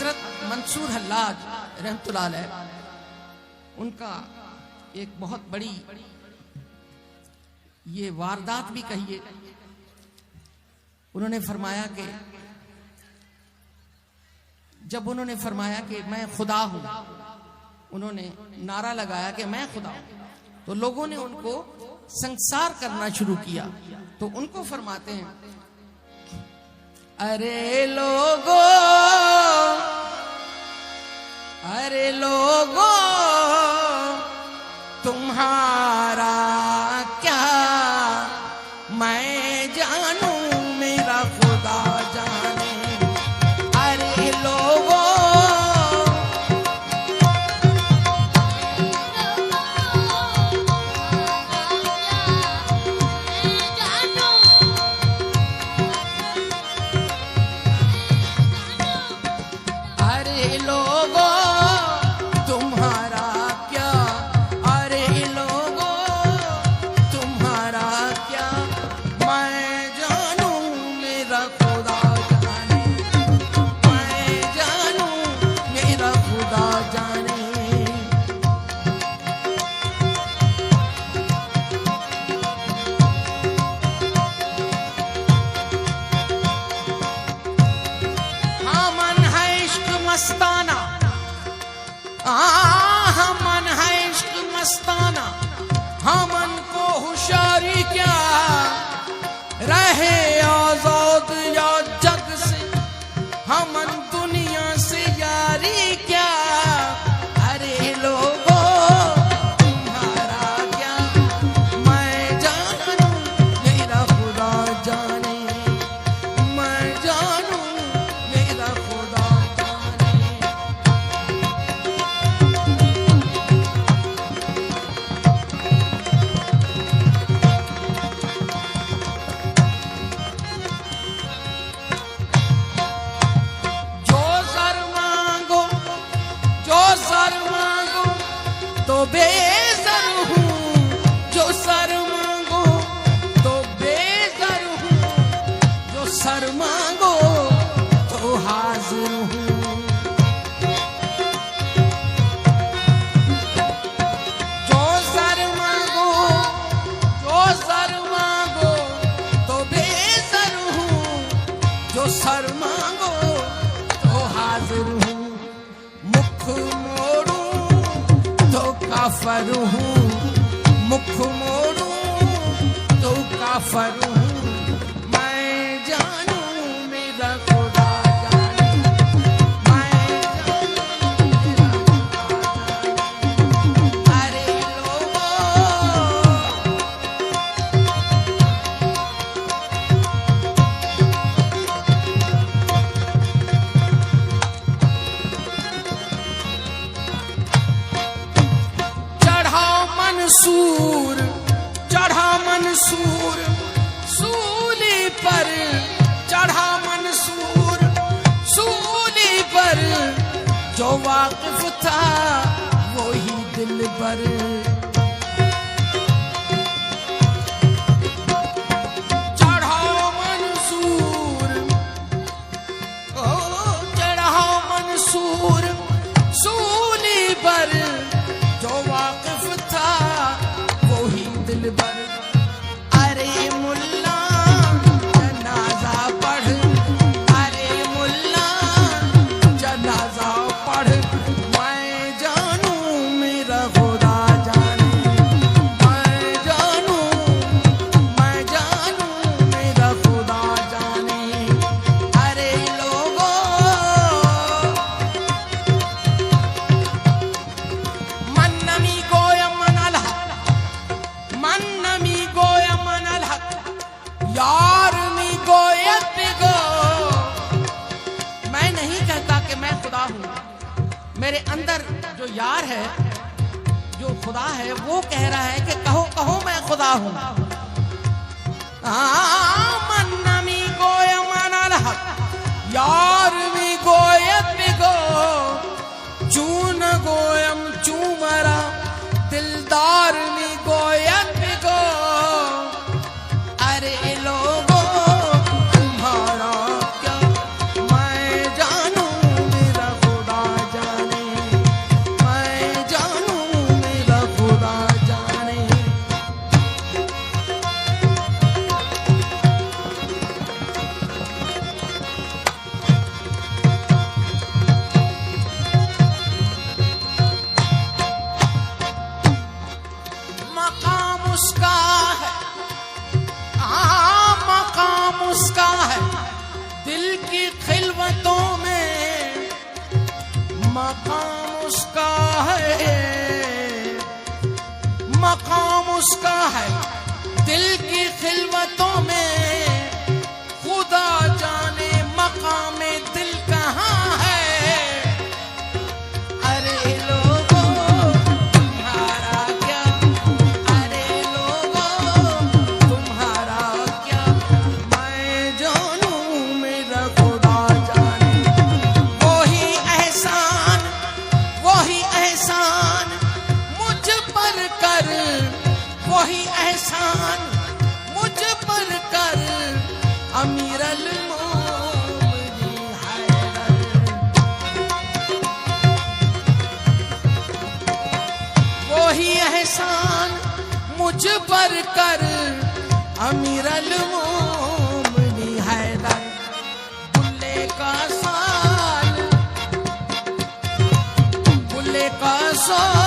हजरत मंसूर हल्लाज रहमतुल्लाह अलैह, उनका एक बहुत बड़ी ये वारदात भी कहिए। उन्होंने फरमाया कि जब उन्होंने फरमाया कि मैं खुदा हूं, उन्होंने नारा लगाया कि मैं खुदा हूं, तो लोगों ने उनको संसार करना शुरू किया। तो उनको फरमाते हैं, अरे लोगो तुम्हारा क्या मैं जानू, मेरा खुदा जाने। अरे लोगो हमन है इश्क मस्ताना, हमन को होशियारी क्या, रहे आजाद या जग से, हमन दुनिया से यारी क्या। अरे लोगो तुम्हारा क्या मैं जानू, मेरा खुदा जाने। मैं जानू मेरा खुदा जाने। तो बेज़र हूँ, जो सर मांगो तो बेज़र हूँ, जो सर मांगो तो हाजिर हूँ। जो सर मांगो तो बेज़र हूँ, जो सर मांगो तो हाजिर हूँ। मुख मोड़ू तो काफर हूँ, मुख मोड़ू तो काफर हूँ। मैं जानू मेरा खुदा जाने। मैं जानू मेरा खुदा जाने। अरे लोगो चढ़ा मंसूर सूली पर, चढ़ा मंसूर सूली पर, जो वाकिफ था वही दिल पर। चढ़ा मंसूर सूली पर, जो वाकिफ था वही दिल पर। अरे मुल्ला जनाजा पढ़, अरे मुल्ला जनाजा पढ़। मैं जानू मेरा खुदा जाने। मैं जानू मेरा खुदा जाने। अरे लोगो मन नमी गोया मनल हक, मन नमी गोया मनल हक, यार मी गोयत गो। मैं नहीं कहता कि मैं खुदा हूं, मेरे अंदर जो यार है, जो खुदा है, वो कह रहा है कि कहो कहो मैं खुदा हूं। मन नमी गोया मनल हक, यार मी गोयत गो। चून गोयम चूमरा, दिलदार मी गोयत गो। अरे लोगो तुम्हारा क्या मैं जानू, मेरा मकाम उसका है, मकाम उसका है दिल की खिलवतों में, खुदा जाने मकाम दिल कहाँ है। अरे लोगों तुम्हारा क्या, अरे लोगों तुम्हारा क्या, मैं जानूं मेरा खुदा जाने। वही एहसान मुझ पर कर, वही एहसान मुझ पर कर, अमीर अल-मोमिनीन हैदर। वही एहसान मुझ पर कर, अमीर अल-मोमिनीन हैदर। बुल्ले का साल, बुल्ले का साल